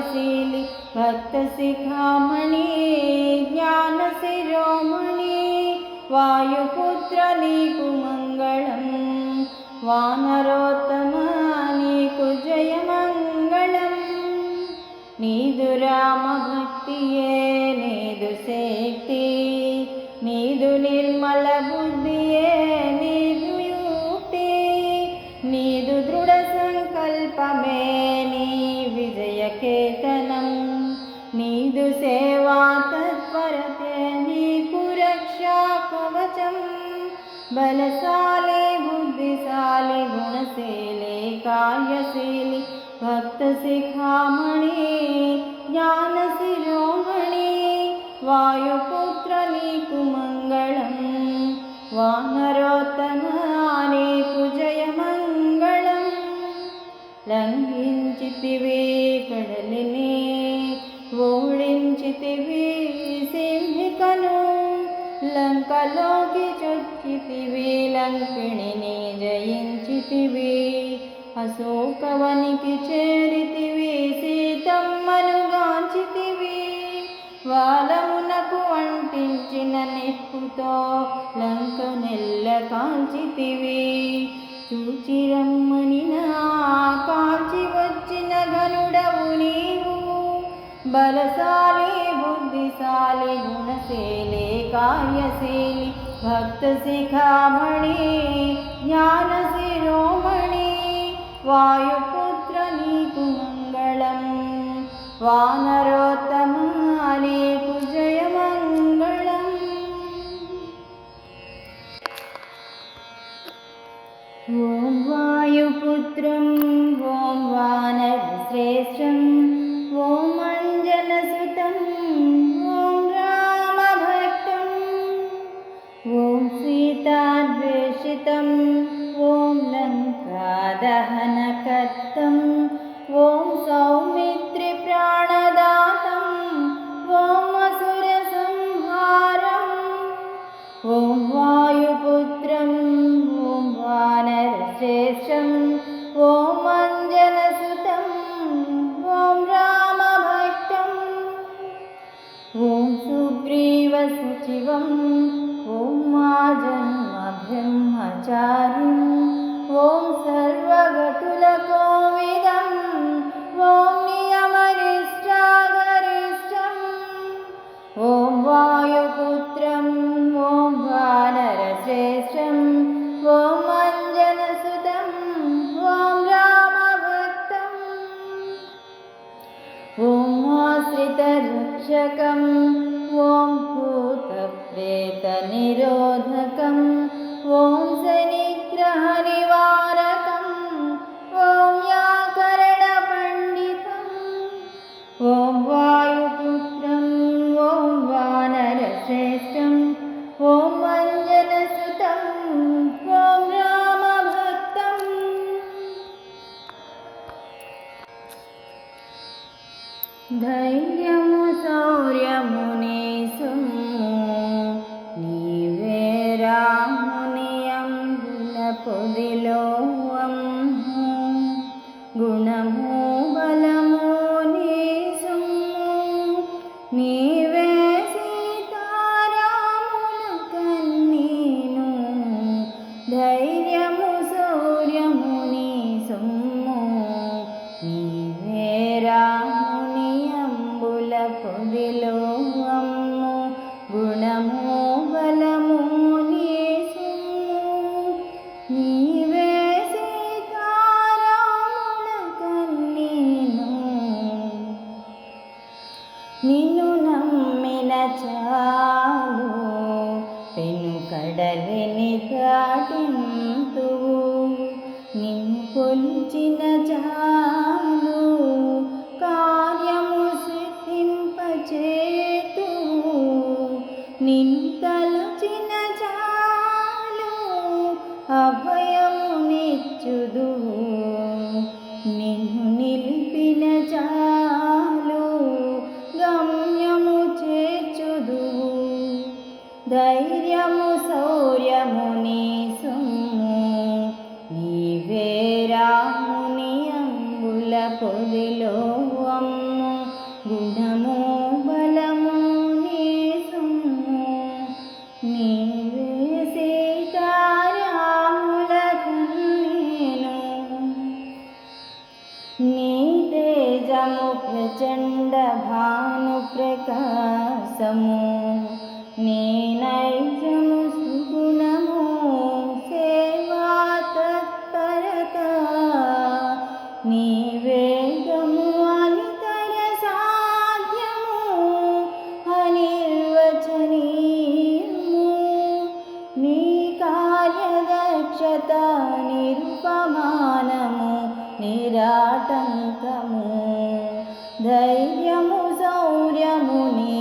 कार्यशीली भक्तशिखामणि ज्ञानशिरोमणि वायुपुत्र नीकु मंगళం वानरोत्तमा नीकु जय मंगళం नीदु राम भक्तिये नीदु शक्ति नीदु निर्मल बुद्धिये नीदु युक्ति नीदु दृढ़ संकल्पमे नी विजय केतनं नीदु सेवा तत्परते नीकु रक्षा कवचं बलशाली बुद्धिशाली गुणशीली कार्यशीली भक्तशिखामणि ज्ञानशिरोमणि वायुपुत्र नीकु मंगళం वानरोत्तमा नीकु जय मंगళం లంఘించితివి కడలిని ఓడించితివి సింహికను లంకలోకి చొచ్చితివి లంకిణిని జయించితివి అశోకవనికి చేరితివి సీతమ్మను గాంచితివి వాలమునకు అంటించిన నిప్పుతో లంక నెల్ల కాల్చితివి చూచిరమ్మని నా కాల్చి వచ్చిన ఘనుడవు నీవు బలశాలి బుద్ధిశాలి గుణశీలి కార్యశీలి భక్తశిఖామణి జ్ఞానశిరోమణి వాయుపుత్ర నీకు మంగళం వానరోత్తమా నీకు జయ మంగళం ఓం వాయుపుత్రం ఓం వానరశ్రేష్టం ఓం అంజనసుతం ఓం రామభక్తం ఓం సీతాద్వేషితం ఓం లంకాదహనకర్తం ఓం సౌమిత్రి ప్రాణదాతం ఓం అసుర సంహారం ఓం వాయుపుత్రం ఓం వానరశ్రేష్టం ఓం అంజనసుతం ఓం రామభక్తం ఓం సుగ్రీవసచివం ఓం ఆజన్మ బ్రహ్మచారిం ఓం సర్వగతులకోవిదం ఓం నియమనిష్టాగరిష్టం ఓం వాయుపుత్రం ఓం వానరశ్రేష్టం ఓం అంజనసుతం ఓం రామభక్తం ఓం ఆశ్రితరక్షకం ఓం భూతప్రేతనిరోధకం ఓం శనిగ్రహనివారకం ఓం వ్యాకరణపండితం ఓం వాయుపుత్రం ఓం వానరశ్రేష్టం ఓం అంజనసుతం ఓం రామభక్తం ధైర్యము శౌర్యముని సొమ్ము నీవే రాముని అంబుల పొదిలో అమ్ము గుణము బలము నీ సొమ్ము నీవే సీతారాముల కన్నీను ధైర్యము శౌర్యము నీ సొమ్ము నీవే రాముని అంబుల పొదిలో అమ్ము గుణము బలము నీ సొమ్ము నీవే సీతారాముల కన్నీను నిన్ను నమ్మిన చాలు పెను కడలిని దాటింతువు నిన్ను కొలిచిన చాలు కార్యము సిద్ధింపచేతువు నిన్ను తలచిన చాలు అభయము నిచ్చుదువు నిన్ను నిలిపిన చాలు గమ్యము చేర్చుదువు ధైర్యము శౌర్యము నీ సొమ్ము నీవే రాముని అంబుల అఖండ భాను ప్రకాశము నీ నైజము సుగుణము సేవా తత్పరత నీ వేగము అనితర సాధ్యము అనిర్వచనీయము నీ కార్యదక్షత నిరుపమానము నిరాటంకము ధైర్యము శౌర్యము నీ